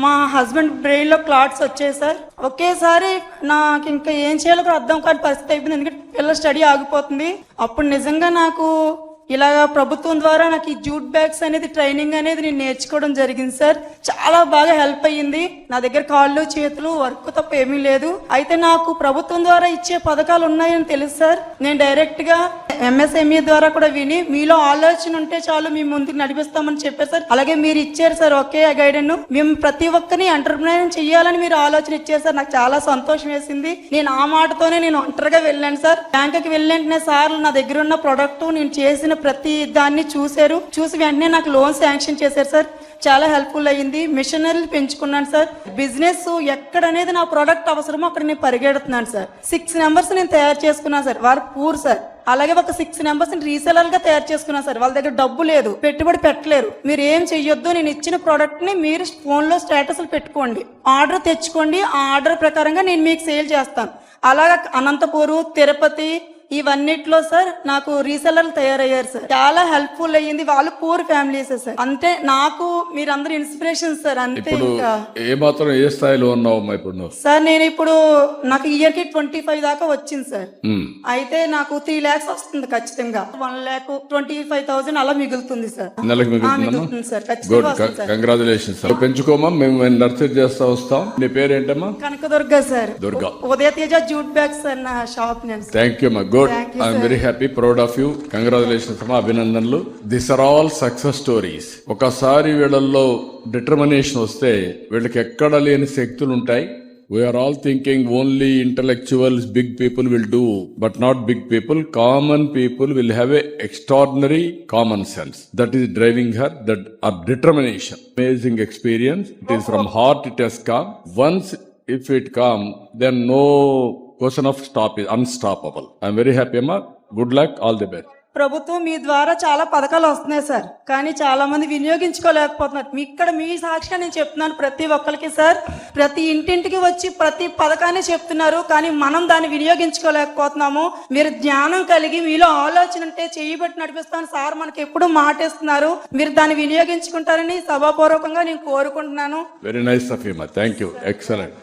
మా husband brain లో clots వచ్చాయి సార్. ఒకేసారి నాకు ఇంకా ఏం చేయాలో కూడా అర్థం కాని పరిస్థితి అయిపోయింది, ఎందుకంటే పిల్లల స్టడీ ఆగిపోతుంది. అప్పుడు నిజంగా నాకు ఇలాగా ప్రభుత్వం ద్వారా నాకు ఈ జూట్ బ్యాగ్స్ అనేది ట్రైనింగ్ అనేది నేను నేర్చుకోవడం జరిగింది సార్. చాలా బాగా హెల్ప్ అయ్యింది. నా దగ్గర కాళ్ళు చేతులు వర్క్ తప్ప ఏమీ లేదు. అయితే నాకు ప్రభుత్వం ద్వారా ఇచ్చే పథకాలు ఉన్నాయని తెలుసు సార్. నేను డైరెక్ట్ గా MSME ద్వారా కూడా విని మీలో ఆలోచన ఉంటే చాలు మీ ముందుకు నడిపిస్తామని చెప్పారు సార్. అలాగే మీరు ఇచ్చారు సార్ ఒకే గైడెన్. మేము ప్రతి ఒక్కరిని ఎంటర్ప్రైనర్ చేయాలని మీరు ఆలోచన ఇచ్చారు సార్. నాకు చాలా సంతోషం వేసింది. నేను ఆ మాటతోనే నేను ఒంటరిగా వెళ్ళాను సార్. బ్యాంకుకి వెళ్ళిన సార్ నా దగ్గర ఉన్న ప్రొడక్ట్ నేను చేసిన ప్రతి దాన్ని చూశారు. చూసి వెంటనే నాకు లోన్ శాంక్షన్ చేశారు సార్. చాలా హెల్ప్ఫుల్ అయ్యింది. మిషనరీలు పెంచుకున్నాను సార్. బిజినెస్ ఎక్కడనేది నా ప్రోడక్ట్ అవసరమో అక్కడ నేను పరిగెడుతున్నాను సార్. 6 నెంబర్స్ నేను తయారు చేసుకున్నాను సార్. వారు పూర్ సార్. అలాగే ఒక 6 నెంబర్స్ రీసెలర్ గా తయారు చేసుకున్నాను సార్. వాళ్ళ దగ్గర డబ్బు లేదు, పెట్టుబడి పెట్టలేరు. మీరు ఏం చెయ్యొద్దు, నేను ఇచ్చిన ప్రోడక్ట్ ని మీరు ఫోన్ లో స్టేటస్లు పెట్టుకోండి, ఆర్డర్ తెచ్చుకోండి. ఆ ఆర్డర్ ప్రకారంగా నేను మీకు సేల్ చేస్తాను. అలాగా అనంతపూరు, తిరుపతి ఇవన్నిట్లో సార్ నాకు రీసెలర్లు తయారయ్యారు సార్. చాలా హెల్ప్ఫుల్ అయ్యింది. వాళ్ళు పూర్ ఫ్యామిలీస్ సార్. అంతే నాకు మీరందరూ ఇన్స్పిరేషన్ సార్. అంతే. ఇంకా ఏ మాత్రం ఏ స్థాయిలో ఉన్నావు ఇప్పుడు సార్? నేను ఇప్పుడు నాకు ఇయర్ కి 25 దాకా వచ్చింది సార్. అయితే నాకు 3 lakhs వస్తుంది ఖచ్చితంగా. 1,25,000 అలా మిగులుతుంది సార్. నెలకు మిగులుతుంది సార్. ఖచ్చితంగా. కంగ్రాచులేషన్స్. పెంచుకోమా, మేము నర్సరీ చేస్తా వస్తాం. నీ పేరేంటమ్మా? Kanakadurga sir. Durga. Udaya Teja jute bags sir నా షాప్ నేమ్. థ్యాంక్ యూ మా. Good. I'm very happy, proud of you. Congratulations అమ్మా, అభినందనలు. This are all success stories. ఒకసారి వీళ్ళల్లో డిటర్మినేషన్ వస్తే వీళ్ళకి ఎక్కడ లేని శక్తులు ఉంటాయి. We are all thinking only intellectuals, big people will do, but not big people. Common people will have a extraordinary common sense. That is driving her, that are determination. Amazing experience. It is from heart, it has come. Once if it come, then no question of stop is unstoppable. I'm very happy, Amma. Good luck, all the best. ప్రభుత్వం మీ ద్వారా చాలా పథకాలు వస్తున్నాయి sir, కానీ చాలా మంది వినియోగించుకోలేకపోతున్నారు. ఇక్కడ మీ సాక్షిగా నేను చెప్తున్నాను ప్రతి ఒక్కరికి సార్. ప్రతి ఇంటింటికి వచ్చి ప్రతి పథకాన్ని చెప్తున్నారు, కానీ మనం దాన్ని వినియోగించుకోలేకపోతున్నాము. మీరు జ్ఞానం కలిగి మీలో ఆలోచన ఉంటే చేయబట్టి నడిపిస్తాను సార్ మనకి ఎప్పుడు మాటేస్తున్నారు. మీరు దాన్ని వినియోగించుకుంటారని సభాపూర్వకంగా నేను కోరుకుంటున్నాను. Very nice of you, Ma. Thank you. Excellent.